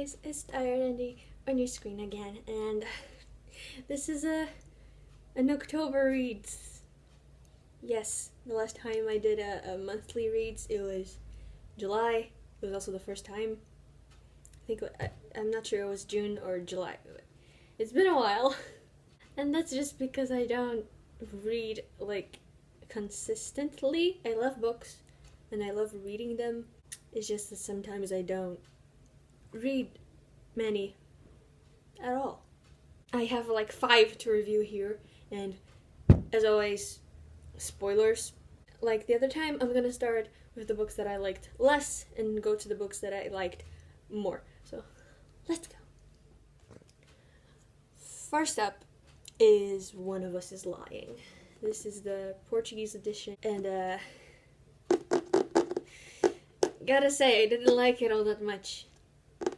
guys, it's Tired Andy on your screen again, and this is an October reads. Yes, the last time I did a monthly reads, it was July. It was also the first time. I'm not sure it was June or July. It's been a while, and that's just because I don't read like consistently. I love books, and I love reading them. It's just that sometimes I don't read many at all. I have like 5 to review here, and as always, spoilers. Like the other time, I'm gonna start with the books that I liked less and go to the books that I liked more. So, let's go. First up is One of Us is Lying. This is the Portuguese edition, and gotta say, I didn't like it all that much.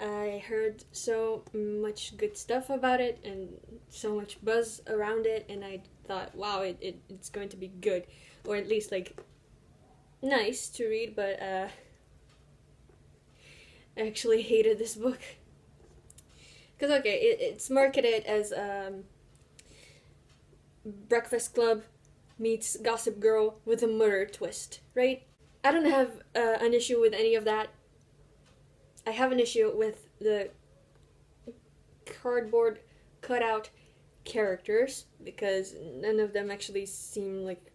I heard so much good stuff about it and so much buzz around it, and I thought, wow, it's going to be good, or at least like nice to read, but I actually hated this book. Because okay, it's marketed as Breakfast Club meets Gossip Girl with a murder twist, right? I don't have an issue with any of that. I have an issue with the cardboard cutout characters because none of them actually seem like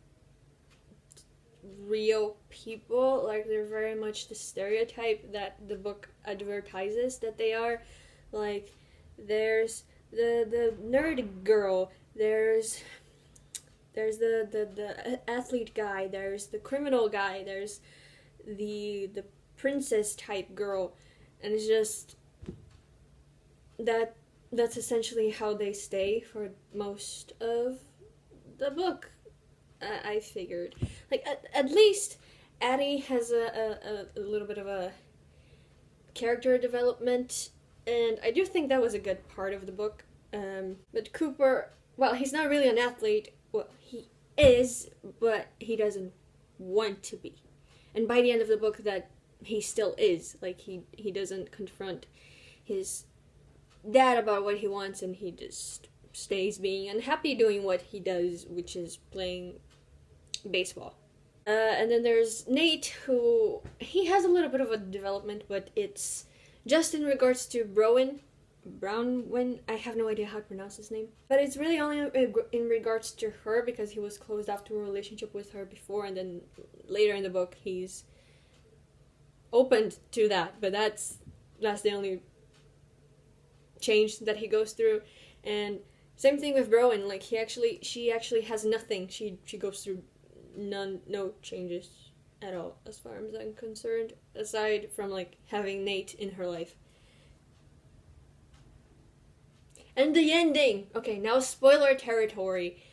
real people. Like, they're very much the stereotype that the book advertises that they are. Like, there's the nerd girl, there's the athlete guy, there's the criminal guy, there's the princess type girl. And it's just that's essentially how they stay for most of the book. I figured, like at least Addie has a little bit of a character development, and I do think that was a good part of the book. But Cooper, well, he's not really an athlete. Well, he is, but he doesn't want to be. And by the end of the book, that he still is. Like, he doesn't confront his dad about what he wants, and he just stays being unhappy doing what he does, which is playing baseball. And then there's Nate, who he has a little bit of a development, but it's just in regards to Brownwen. I have no idea how to pronounce his name, but it's really only in regards to her, because he was closed off to a relationship with her before, and then later in the book he's opened to that, but that's the only change that he goes through. And same thing with Browen. Like, she actually has nothing. She goes through no changes at all, as far as I'm concerned, aside from like having Nate in her life. And the ending. Okay, now spoiler territory.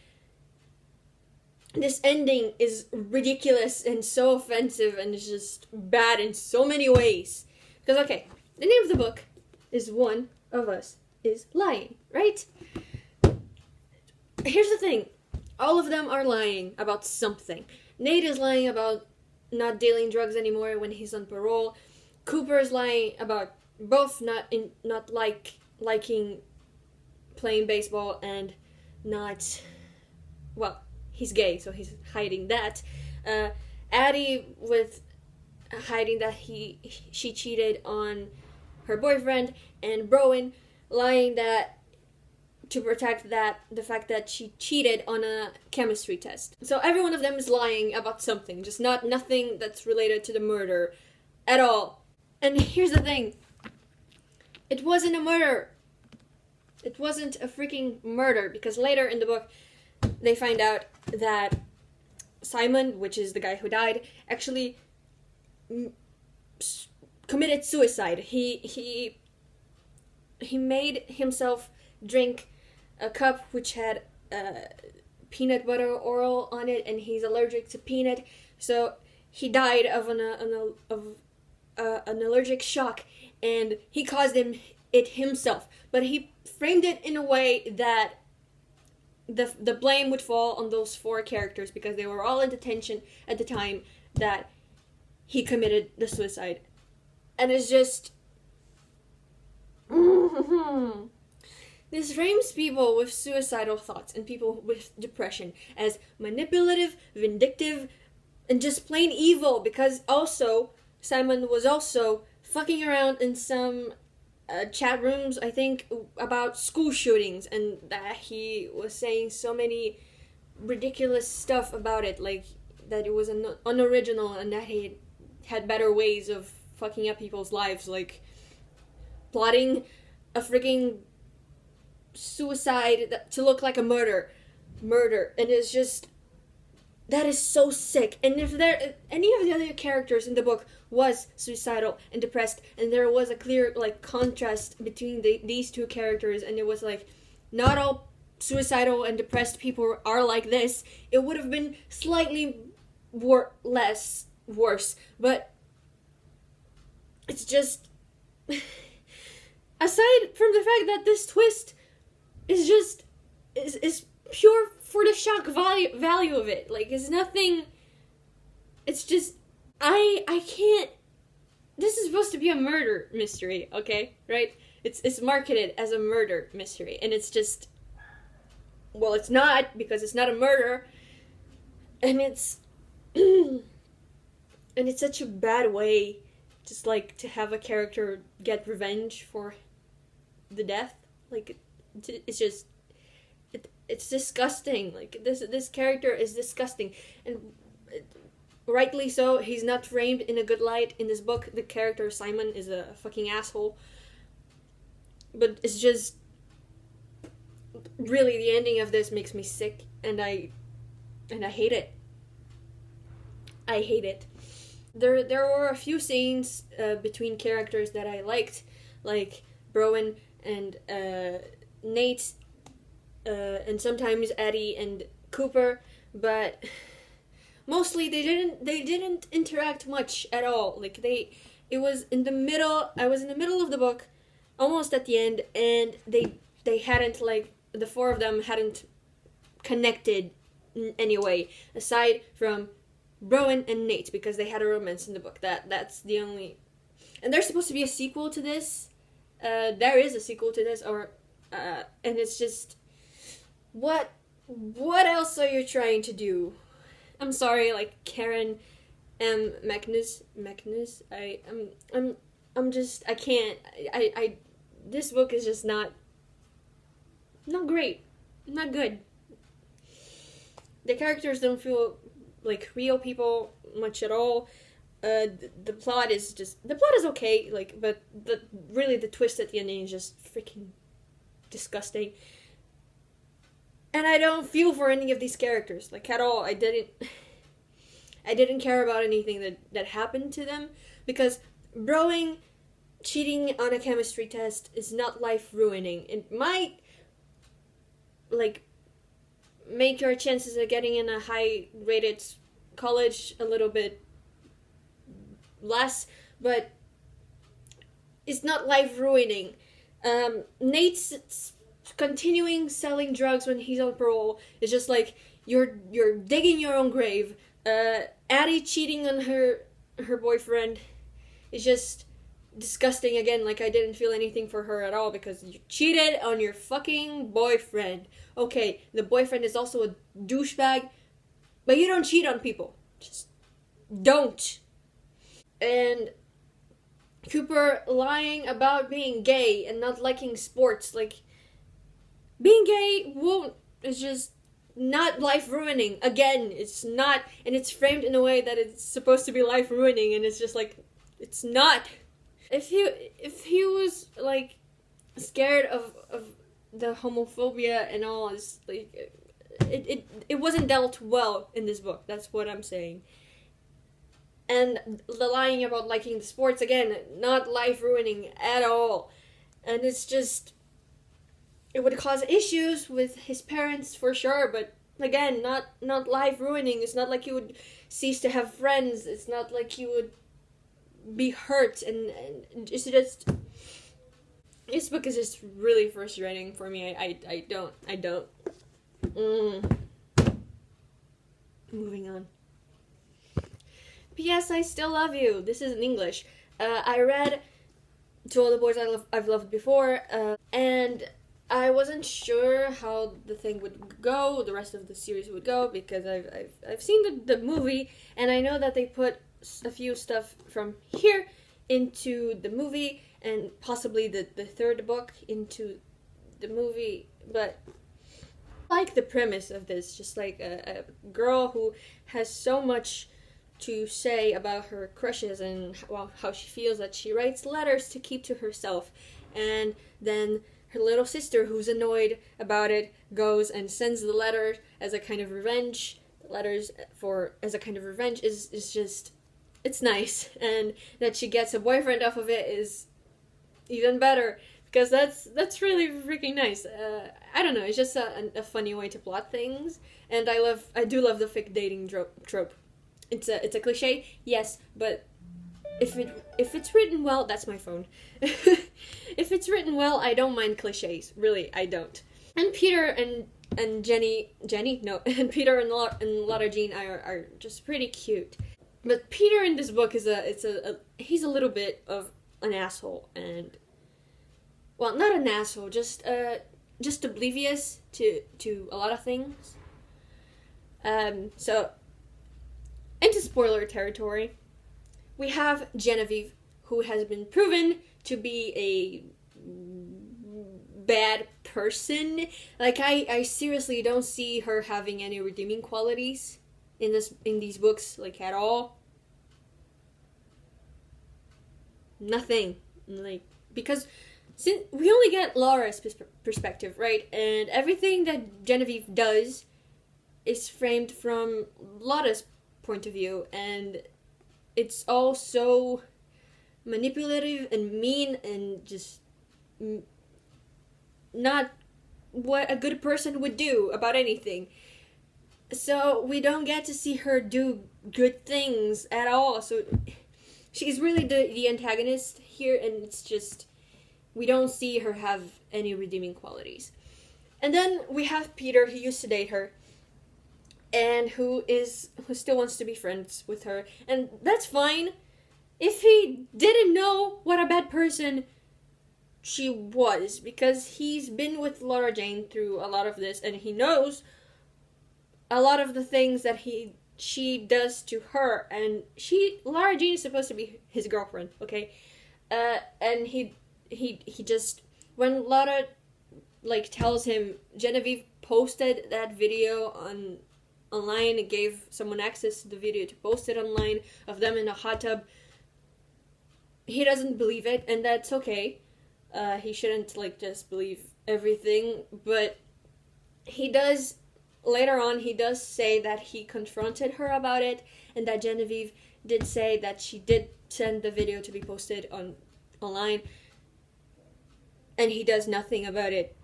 This ending is ridiculous and so offensive, and it's just bad in so many ways. Because, okay, the name of the book is One of Us is Lying, right? Here's the thing. All of them are lying about something. Nate is lying about not dealing drugs anymore when he's on parole. Cooper is lying about both not liking playing baseball and not, well, he's gay, so he's hiding that. Addie with hiding that she cheated on her boyfriend, and Browen lying that to protect the fact that she cheated on a chemistry test. So every one of them is lying about something, just nothing that's related to the murder at all. And here's the thing. It wasn't a murder. It wasn't a freaking murder, because later in the book they find out that Simon, which is the guy who died, actually committed suicide. He made himself drink a cup which had peanut butter oil on it, and he's allergic to peanut, so he died of an allergic shock, and he caused it himself. But he framed it in a way that the blame would fall on those 4 characters, because they were all in detention at the time that he committed the suicide. And it's just This frames people with suicidal thoughts and people with depression as manipulative, vindictive, and just plain evil, because also Simon was also fucking around in some chat rooms, I think, about school shootings, and that he was saying so many ridiculous stuff about it, like that it was unoriginal and that he had better ways of fucking up people's lives, like plotting a freaking suicide to look like a murder, and it's just, that is so sick. And if any of the other characters in the book was suicidal and depressed, and there was a clear like contrast between these two characters, and it was like not all suicidal and depressed people are like this, it would have been slightly less worse. But it's just aside from the fact that this twist is just is pure for the shock value of it. Like, it's nothing. It's just I can't. This is supposed to be a murder mystery, okay? Right? It's marketed as a murder mystery, and it's just, well, it's not, because it's not a murder, and it's and it's such a bad way, just like to have a character get revenge for the death. Like, it's just, it's disgusting. Like, this character is disgusting, and rightly so. He's not framed in a good light in this book. The character Simon is a fucking asshole, but it's just really, the ending of this makes me sick, and I hate it. I hate it. There were a few scenes between characters that I liked, like Browen and Nate, and sometimes Eddie and Cooper, but mostly they didn't interact much at all. Like, it was in the middle. I was in the middle of the book, almost at the end, and they hadn't, like, the four of them hadn't connected in any way, aside from Browen and Nate, because they had a romance in the book. That's the only. And there's supposed to be a sequel to this. There is a sequel to this, and it's just, what else are you trying to do? I'm sorry, like Karen M. Magnus. I'm just, I can't. This book is just not great, not good. The characters don't feel like real people much at all. The plot is okay, like, but really the twist at the ending is just freaking disgusting. And I don't feel for any of these characters, like, at all. I didn't care about anything that happened to them, because Browen cheating on a chemistry test is not life ruining. It might, like, make your chances of getting in a high rated college a little bit less, it's not life ruining. Nate's continuing selling drugs when he's on parole is just like, you're digging your own grave. Addie cheating on her boyfriend is just disgusting again. Like, I didn't feel anything for her at all, because you cheated on your fucking boyfriend. Okay, the boyfriend is also a douchebag, but you don't cheat on people. Just don't. And Cooper lying about being gay and not liking sports. Like, being gay is just not life ruining. Again, it's not, and it's framed in a way that it's supposed to be life ruining, and it's just like, it's not. If he was like scared of the homophobia and all, is like, it wasn't dealt well in this book. That's what I'm saying. And the lying about liking the sports, again, not life ruining at all. And it's just, it would cause issues with his parents for sure, but again, not life ruining. It's not like you would cease to have friends. It's not like you would be hurt, and it's just, this book is just really frustrating for me. I don't. Moving on. P.S. I still love you. This is in English. I read To All the Boys I've Loved Before, and I wasn't sure how the thing would go, the rest of the series would go, because I've seen the movie, and I know that they put a few stuff from here into the movie, and possibly the third book into the movie, but I like the premise of this, just like a girl who has so much to say about her crushes and how she feels, that she writes letters to keep to herself, and then her little sister, who's annoyed about it, goes and sends the letter as a kind of revenge. The letters as a kind of revenge is just, it's nice, and that she gets a boyfriend off of it is even better, because that's really freaking nice. I don't know, it's just a funny way to plot things, and I do love the fake dating trope. It's a cliche, yes, but if it's written well, that's my phone. If it's written well, I don't mind cliches. Really, I don't. And Peter and Jenny, no, and Peter and Lotta Jean are just pretty cute. But Peter in this book he's a little bit of an asshole, and well, not an asshole, just oblivious to a lot of things. So into spoiler territory, we have Genevieve, who has been proven to be a bad person. Like, I seriously don't see her having any redeeming qualities in these books, like, at all. Nothing. Like, because since we only get Laura's perspective, right? And everything that Genevieve does is framed from Lotta's point of view, and it's all so manipulative and mean and just not what a good person would do about anything. So we don't get to see her do good things at all. So she's really the antagonist here, and it's just, we don't see her have any redeeming qualities. And then we have Peter, who used to date her, and who still wants to be friends with her, and that's fine. If he didn't know what a bad person she was, because he's been with Laura Jane through a lot of this, and he knows a lot of the things that she does to her, and Laura Jane is supposed to be his girlfriend, okay? And he just, when Laura tells him Genevieve posted that video online, and gave someone access to the video to post it online of them in a hot tub, he doesn't believe it, and that's okay. He shouldn't just believe everything, but he does, later on, he does say that he confronted her about it, and that Genevieve did say that she did send the video to be posted online, and he does nothing about it.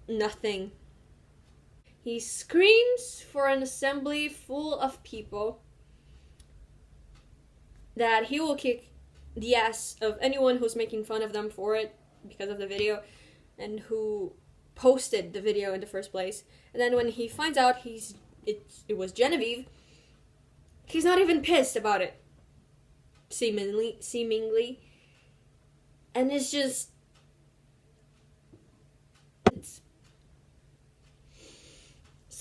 Nothing. He screams for an assembly full of people that he will kick the ass of anyone who's making fun of them for it because of the video, and who posted the video in the first place. And then when he finds out it was Genevieve, he's not even pissed about it. Seemingly. And it's just, it's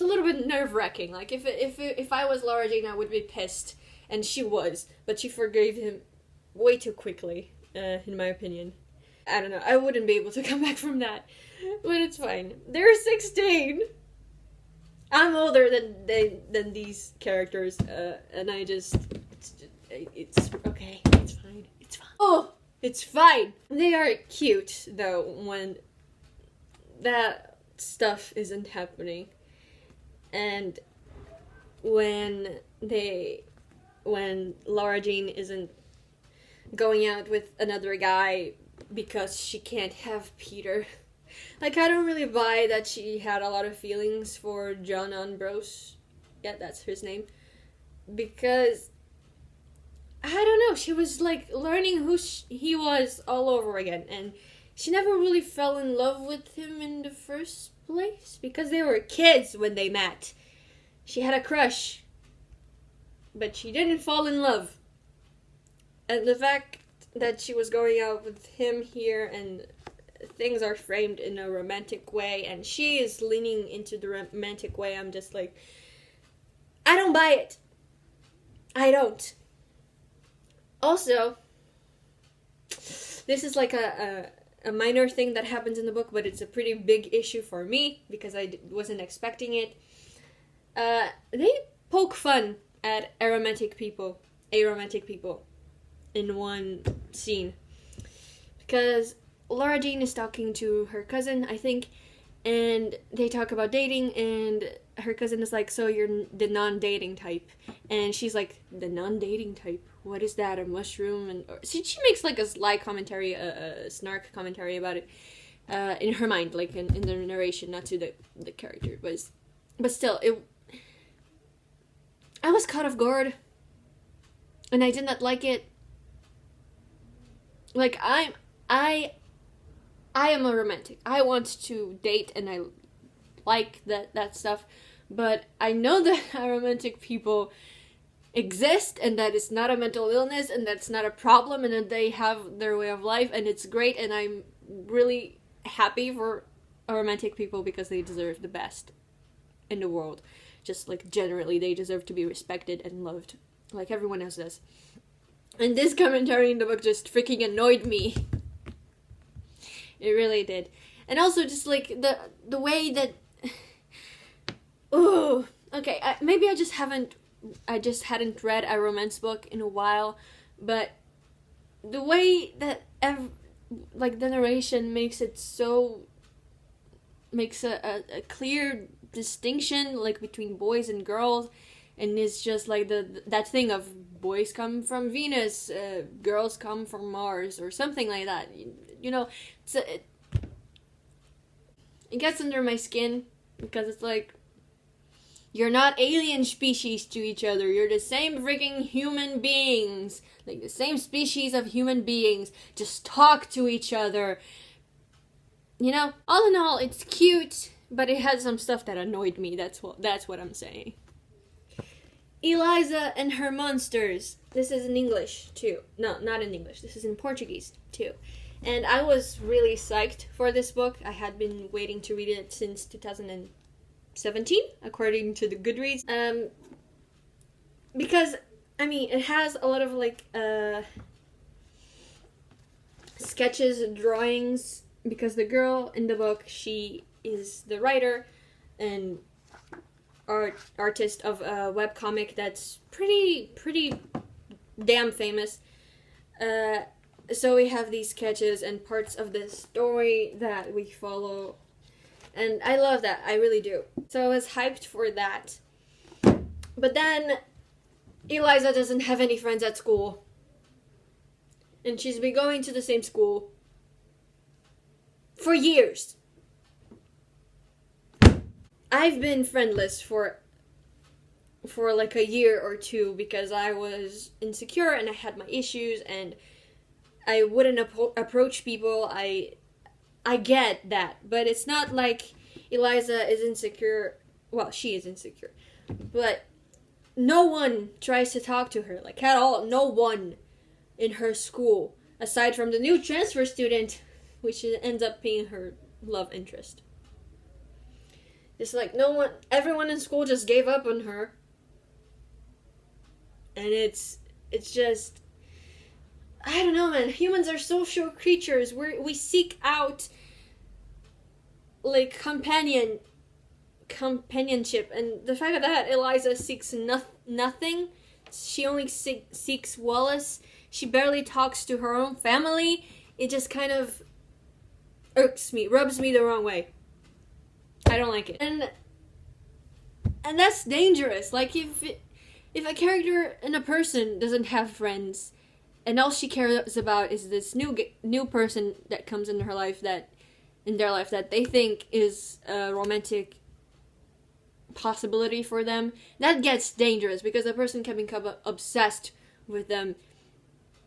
a little bit nerve-wracking. Like, if I was Laura Jane, I would be pissed, and she was, but she forgave him way too quickly, in my opinion. I don't know, I wouldn't be able to come back from that, but it's fine. They're 16! I'm older than these characters, and it's okay, it's fine, it's fine. Oh, it's fine! They are cute, though, when that stuff isn't happening. And when Laura Jean isn't going out with another guy because she can't have Peter. I don't really buy that she had a lot of feelings for John Ambrose. Yeah, that's his name. Because, I don't know, she was learning who he was all over again. And she never really fell in love with him in the first place, because they were kids when they met. She had a crush, but she didn't fall in love. And the fact that she was going out with him here, and things are framed in a romantic way, and she is leaning into the romantic way. I'm just like, I don't buy it. I don't. Also, this is like a minor thing that happens in the book, but it's a pretty big issue for me because I wasn't expecting it. They poke fun at aromantic people in one scene. Because Laura Jean is talking to her cousin, I think, and they talk about dating, and her cousin is like, so you're the non-dating type. And she's like, the non-dating type? What is that? A mushroom? And she makes like a sly commentary, a snark commentary about it in her mind, like in the narration, not to the character. But still, I was caught off guard, and I did not like it. Like, I am a romantic. I want to date, and I like that stuff, but I know that aromantic people exist, and that it's not a mental illness, and that's not a problem, and that they have their way of life, and it's great, and I'm really happy for aromantic people because they deserve the best in the world. Just like generally, they deserve to be respected and loved, like everyone else does. And this commentary in the book just freaking annoyed me. It really did. And also just like the way that, oh, okay, maybe I just hadn't read a romance book in a while, but the way that like the narration makes a clear distinction like between boys and girls, and it's just like that thing of boys come from Venus, girls come from Mars, or something like that. You know, it gets under my skin because it's like, you're not alien species to each other. You're the same freaking human beings, like the same species of human beings. Just talk to each other. You know, all in all, it's cute, but it had some stuff that annoyed me. That's what I'm saying. Eliza and Her Monsters. This is in English, too. No, not in English. This is in Portuguese, too. And I was really psyched for this book. I had been waiting to read it since 2017, according to the Goodreads. Because, I mean, it has a lot of, like, sketches, drawings, because the girl in the book, she is the writer and artist of a webcomic that's pretty damn famous. So we have these sketches and parts of the story that we follow, and I love that. I really do. So I was hyped for that. But then Eliza doesn't have any friends at school, and she's been going to the same school for years. I've been friendless for like a year or two because I was insecure and I had my issues and I wouldn't approach people. I get that, but it's not like Eliza is insecure. Well, she is insecure, but no one tries to talk to her, like at all. No one in her school, aside from the new transfer student, which ends up being her love interest. It's like everyone in school just gave up on her. And it's just, I don't know, man. Humans are social creatures. We seek out like companionship, and the fact that Eliza seeks nothing. She only seeks Wallace. She barely talks to her own family. It just kind of irks me, rubs me the wrong way. I don't like it. And that's dangerous. Like, if a character and a person doesn't have friends, and all she cares about is this new person that comes into her life, that they think is a romantic possibility for them, that gets dangerous, because a person can become obsessed with them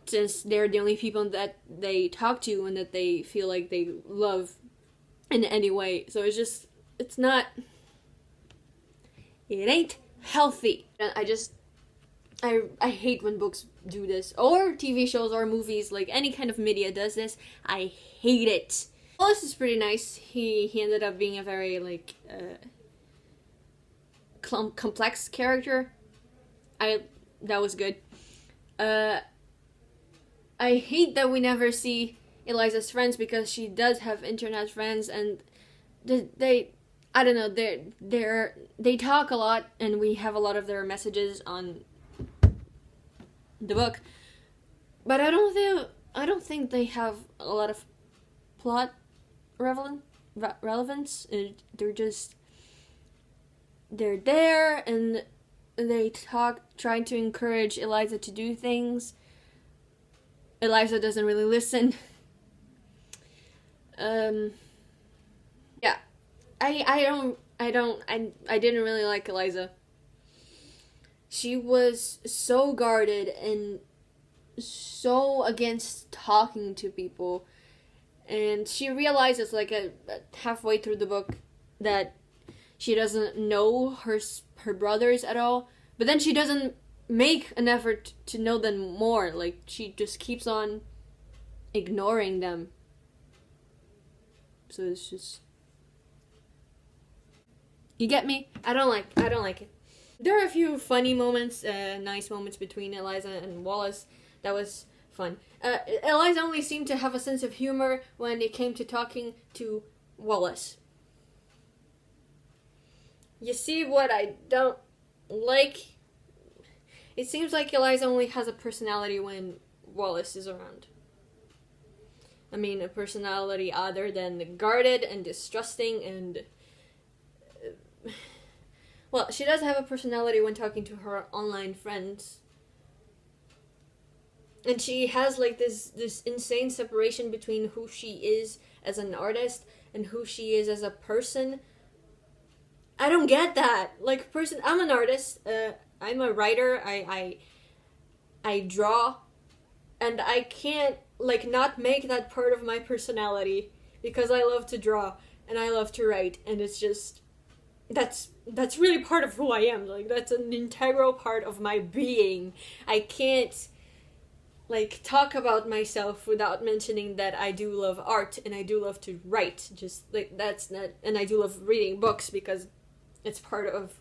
since they're the only people that they talk to and that they feel like they love in any way. So it ain't healthy. I hate when books do this, or TV shows or movies, like any kind of media does this. I hate it. Wallace is pretty nice. He ended up being a very like complex character. That was good. I hate that we never see Eliza's friends, because she does have internet friends, and they I don't know, they talk a lot, and we have a lot of their messages on the book, but I don't think they have a lot of plot relevance. They're there, and they talk, trying to encourage Eliza to do things. Eliza doesn't really listen. Yeah, I didn't really like Eliza. She was so guarded and so against talking to people, and she realizes like halfway through the book that she doesn't know her brothers at all, but then she doesn't make an effort to know them more. Like, she just keeps on ignoring them. So it's just, you get me? I don't like it. There are a few funny moments, nice moments between Eliza and Wallace. That was fun. Eliza only seemed to have a sense of humor when it came to talking to Wallace. You see what I don't like? It seems like Eliza only has a personality when Wallace is around. I mean, a personality other than guarded and distrusting and... well, she does have a personality when talking to her online friends. And she has like this insane separation between who she is as an artist and who she is as a person. I don't get that. Like, I'm an artist. I'm a writer. I draw, and I can't like not make that part of my personality, because I love to draw and I love to write, and it's just that's really part of who I am. Like, that's an integral part of my being. I can't like talk about myself without mentioning that I do love art and I do love to write. Just like, that's not, and I do love reading books because it's part of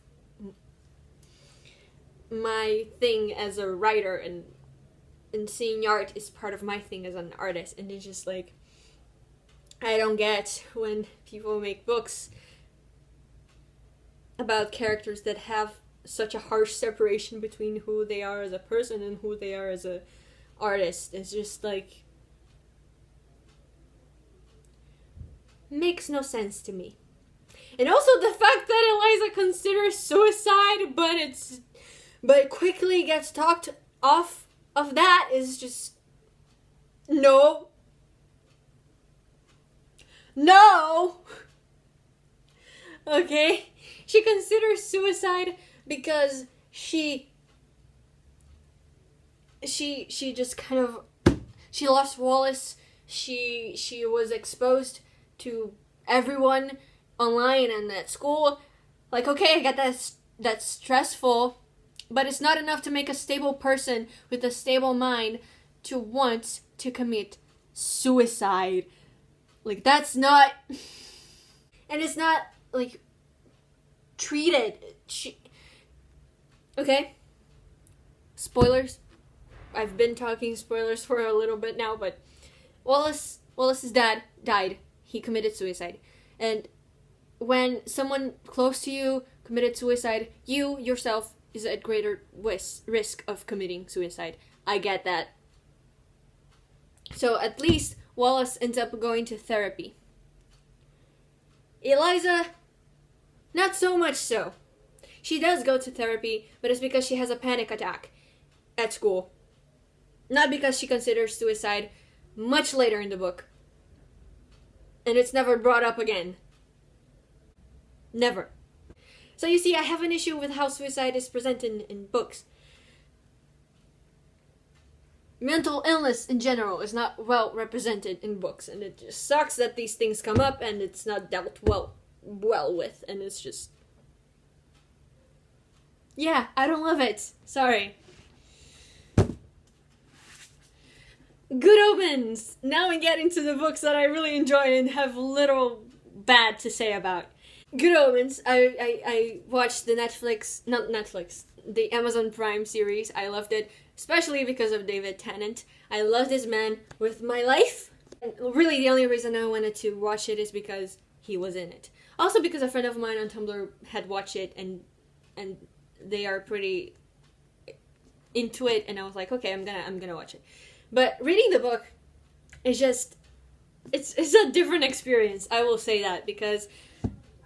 my thing as a writer, and seeing art is part of my thing as an artist. And it's just like, I don't get when people make books about characters that have such a harsh separation between who they are as a person and who they are as a artist. It's just like, makes no sense to me. And also the fact that Eliza considers suicide, but quickly gets talked off of that is just, no. Okay, she considers suicide because she just kind of, she lost Wallace. She was exposed to everyone online and at school. Like, okay, I get that's stressful, but it's not enough to make a stable person with a stable mind to want to commit suicide. Like, that's not, and it's not like treated. Okay, spoilers. I've been talking spoilers for a little bit now, but Wallace's dad died. He committed suicide. And when someone close to you committed suicide, you yourself is at greater risk of committing suicide. I get that. So at least Wallace ends up going to therapy. Eliza, not so much so. She does go to therapy, but it's because she has a panic attack at school. Not because she considers suicide, much later in the book. And it's never brought up again. Never. So you see, I have an issue with how suicide is presented in books. Mental illness in general is not well represented in books, and it just sucks that these things come up and it's not dealt well with, and it's just, yeah, I don't love it. Sorry. Good Omens! Now we get into the books that I really enjoy and have little bad to say about. Good Omens, I watched the the Amazon Prime series. I loved it, especially because of David Tennant. I love this man with my life. And really, the only reason I wanted to watch it is because he was in it. Also because a friend of mine on Tumblr had watched it, and they are pretty into it, and I was like, okay, I'm gonna watch it. But reading the book is just, it's a different experience, I will say that, because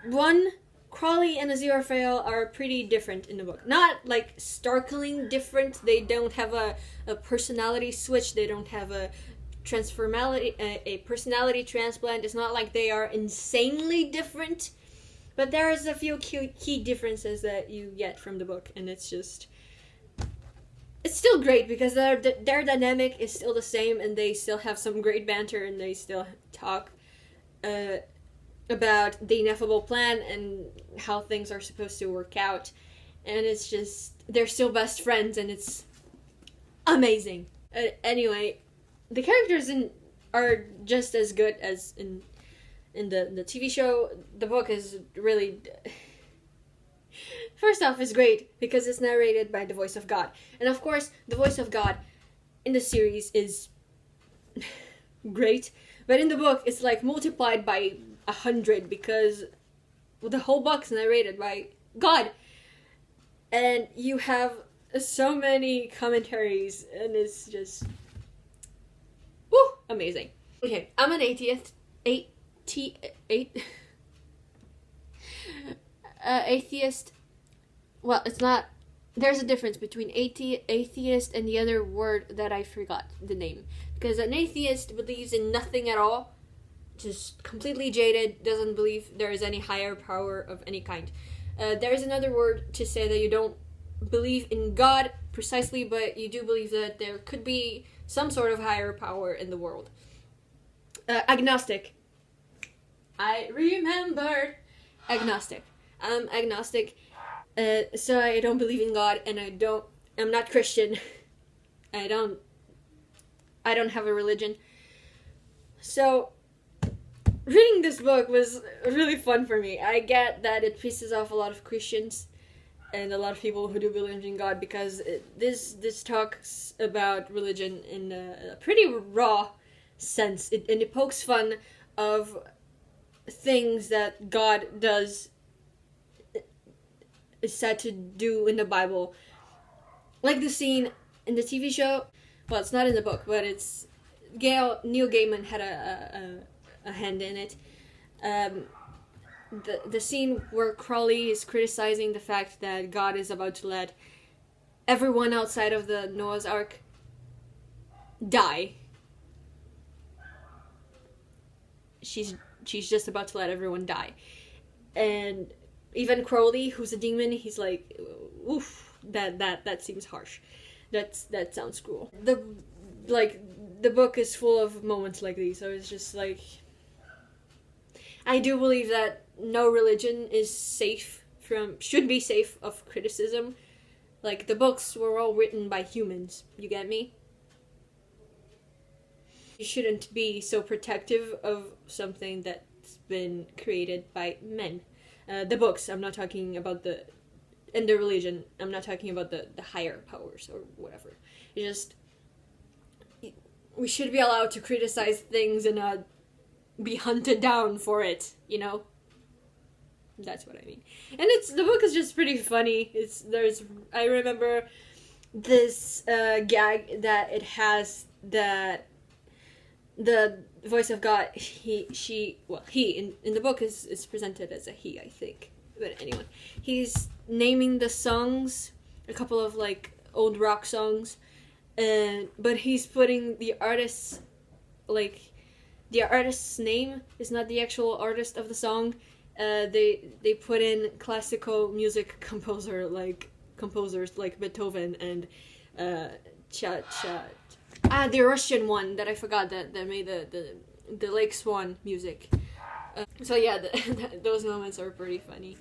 one, Crawley and Aziraphale are pretty different in the book. Not like startling different. They don't have a personality switch. They don't have a a personality transplant. It's not like they are insanely different. But there's a few key differences that you get from the book, and it's still great because their dynamic is still the same, and they still have some great banter, and they still talk about the ineffable plan and how things are supposed to work out. And it's just, they're still best friends, and it's amazing. Anyway, the characters are just as good as in the TV show. The book is really... First off, it's great because it's narrated by the voice of God. And of course, the voice of God in the series is great. But in the book, it's like multiplied by 100 because the whole book's narrated by God. And you have so many commentaries, and it's just... woo! Amazing. Okay, I'm an atheist. Atheist. Well, it's not. There's a difference between atheist and the other word that I forgot the name. Because an atheist believes in nothing at all, just completely jaded, doesn't believe there is any higher power of any kind. There is another word to say that you don't believe in God precisely, but you do believe that there could be some sort of higher power in the world. Agnostic. I remembered. Agnostic. I'm agnostic, so I don't believe in God, and I'm not Christian. I don't have a religion. So, reading this book was really fun for me. I get that it pisses off a lot of Christians and a lot of people who do believe in God, because this talks about religion in a pretty raw sense, and it pokes fun of things that God is said to do in the Bible, like the scene in the TV show. Well, it's not in the book, but it's Neil Gaiman had a hand in it. The scene where Crawley is criticizing the fact that God is about to let everyone outside of the Noah's Ark die. She's just about to let everyone die. And even Crowley, who's a demon, he's like, oof, that seems harsh. That sounds cruel. The book is full of moments like these, so it's just like, I do believe that no religion should be safe of criticism. Like, the books were all written by humans, you get me? You shouldn't be so protective of something that's been created by men. The books, I'm not talking about the religion, I'm not talking about the higher powers or whatever. It's just, we should be allowed to criticize things and not be hunted down for it, you know? That's what I mean. And the book is just pretty funny. I remember this gag that it has, that the voice of God, he in the book is presented as a he, I think. But anyway, he's naming the songs, a couple of like old rock songs, but he's putting the artist's name is not the actual artist of the song. They put in classical music composers like Beethoven and the Russian one that I forgot that made the Lake Swan music. So yeah, those moments are pretty funny,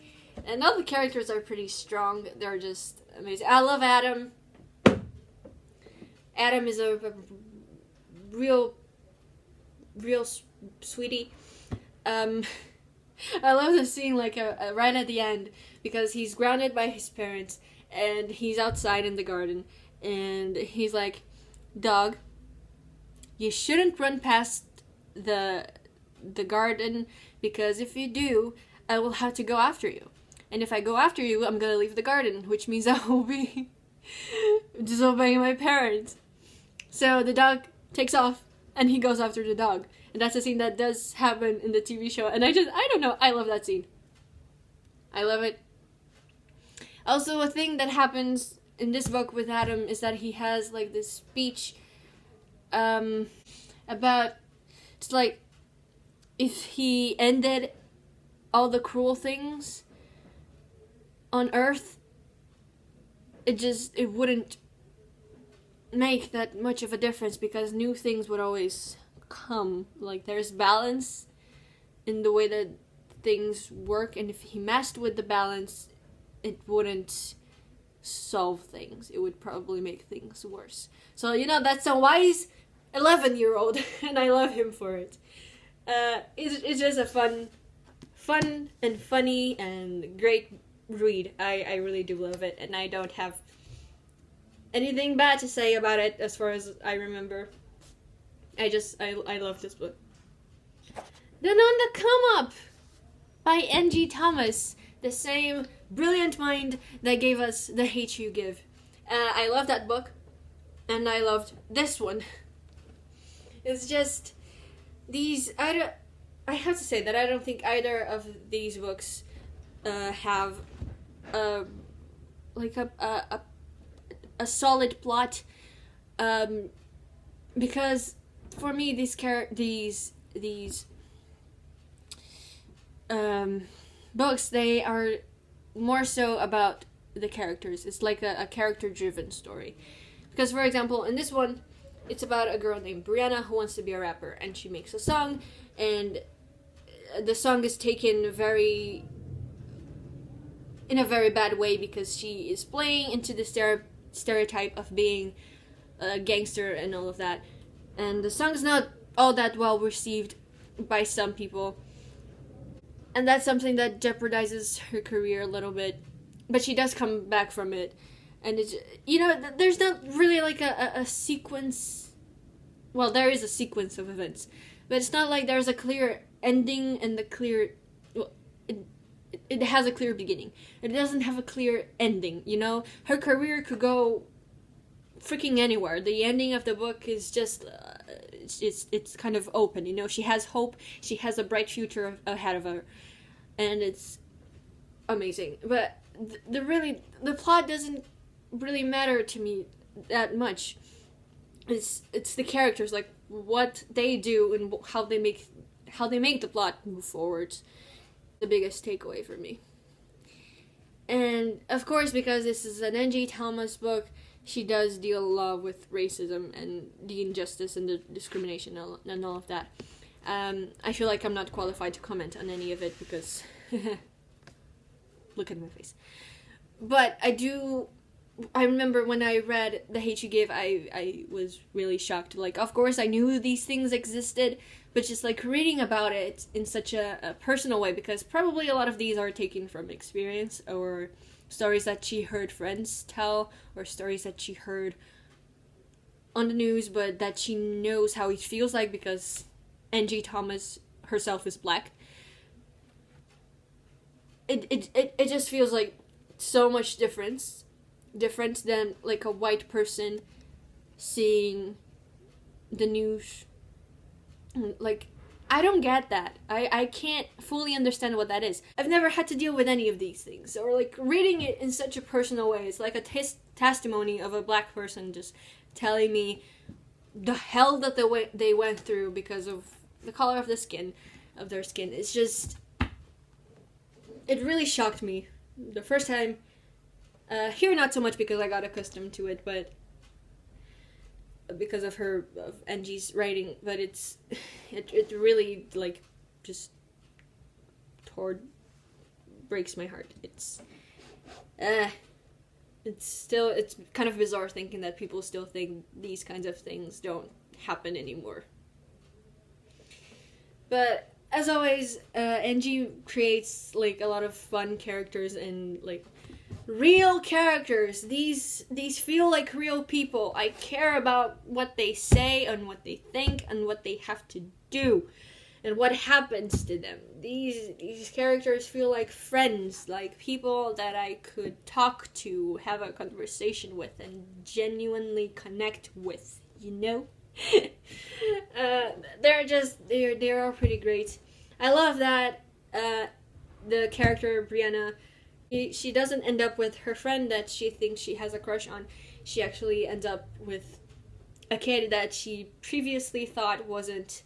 and all the characters are pretty strong. They're just amazing. I love Adam. Adam is a real sweetie. I love the scene like right at the end because he's grounded by his parents and he's outside in the garden and he's like, dog, you shouldn't run past the garden because if you do, I will have to go after you. And if I go after you, I'm gonna leave the garden, which means I will be disobeying my parents. So the dog takes off and he goes after the dog. And that's a scene that does happen in the TV show. And I don't know, I love that scene. I love it. Also, a thing that happens in this book with Adam is that he has like this speech about, it's like, if he ended all the cruel things on Earth, it wouldn't make that much of a difference because new things would always come. Like, there's balance in the way that things work, and if he messed with the balance, it wouldn't solve things. It would probably make things worse. So, you know, that's a wise 11-year-old, and I love him for it. It's just a fun and funny and great read. I really do love it, and I don't have anything bad to say about it as far as I remember. I love this book. Then on the Come Up by N.G. Thomas, the same brilliant mind that gave us The Hate You Give. I love that book, and I loved this one. It's just these. I have to say that I don't think either of these books have like a solid plot, because for me these books, they are more so about the characters. It's like a character-driven story. Because, for example, in this one, it's about a girl named Brianna who wants to be a rapper, and she makes a song, and the song is taken in a very bad way because she is playing into the stereotype of being a gangster and all of that. And the song's not all that well received by some people. And that's something that jeopardizes her career a little bit. But she does come back from it. And it's, you know, there's not really like a sequence. Well, there is a sequence of events. But it's not like there's a clear ending and the clear... Well, it has a clear beginning. It doesn't have a clear ending, you know? Her career could go freaking anywhere. The ending of the book is just... it's kind of open, you know? She has hope. She has a bright future ahead of her. And it's amazing. But the plot doesn't really matter to me that much. It's the characters, like what they do and how they make the plot move forward. The biggest takeaway for me. And of course, because this is an N.G. Thomas book, she does deal a lot with racism and the injustice and the discrimination and all of that. I feel like I'm not qualified to comment on any of it because look at my face. But I remember when I read The Hate You Give, I was really shocked. Like, of course I knew these things existed, but just like reading about it in such a personal way, because probably a lot of these are taken from experience or stories that she heard friends tell, or stories that she heard on the news, but that she knows how it feels like because N.G. Thomas herself is black. It just feels like so much different than like a white person seeing the news. Like, I don't get that. I can't fully understand what that is. I've never had to deal with any of these things. Or like reading it in such a personal way. It's like a testimony of a black person just telling me the hell that they went through because of the color of their skin. It's just... It really shocked me the first time. Here not so much because I got accustomed to it, but because of Ng's writing, but it really like just breaks my heart. It's kind of bizarre thinking that people still think these kinds of things don't happen anymore. But as always, Angie creates like a lot of fun characters and like real characters. These feel like real people. I care about what they say and what they think and what they have to do and what happens to them. These characters feel like friends, like people that I could talk to, have a conversation with, and genuinely connect with, you know? They're all pretty great. I love that the character Brianna, she doesn't end up with her friend that she thinks she has a crush on. She actually ends up with a kid that she previously thought wasn't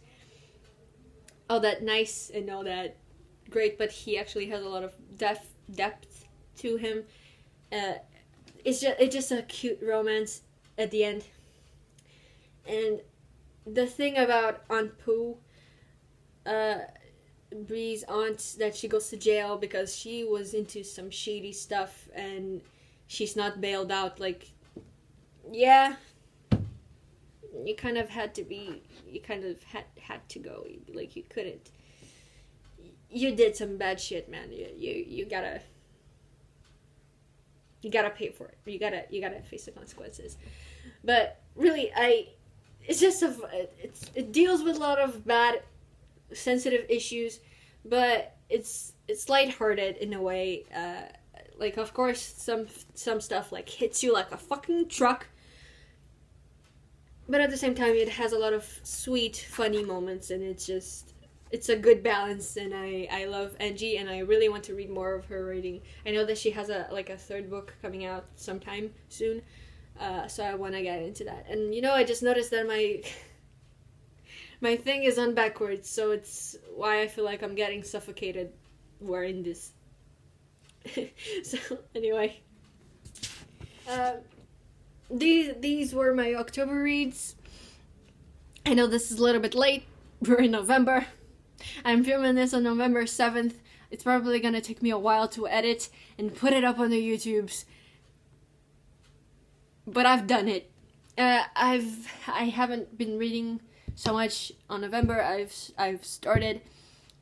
all that nice and all that great, but he actually has a lot of depth to him. It's just a cute romance at the end. And the thing about Aunt Pooh, Bree's aunt, that she goes to jail because she was into some shady stuff and she's not bailed out, like, yeah, you kind of had to go, like, you couldn't, you did some bad shit, man, you gotta pay for it, you gotta face the consequences. But really, it's just it deals with a lot of bad, sensitive issues, but it's lighthearted in a way. Like, of course, some stuff like hits you like a fucking truck, but at the same time, it has a lot of sweet, funny moments, and it's a good balance. And I love Angie, and I really want to read more of her writing. I know that she has a third book coming out sometime soon. So I want to get into that. And, you know, I just noticed that my thing is on backwards, so it's why I feel like I'm getting suffocated wearing this. So, anyway. These were my October reads. I know this is a little bit late. We're in November. I'm filming this on November 7th. It's probably going to take me a while to edit and put it up on the YouTubes. But I've done it. I haven't been reading so much on November. I've started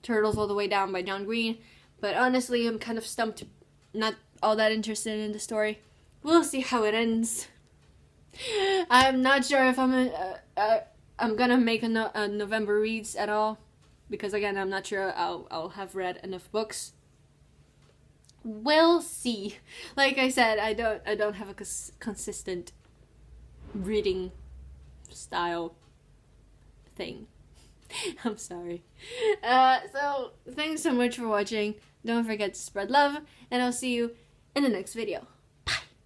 Turtles All the Way Down by John Green, but honestly, I'm kind of stumped. Not all that interested in the story. We'll see how it ends. I'm not sure if I'm gonna make a November reads at all, because again, I'm not sure I'll have read enough books. We'll see. Like I said, I don't have a consistent reading style thing. I'm sorry. So thanks so much for watching. Don't forget to spread love, and I'll see you in the next video.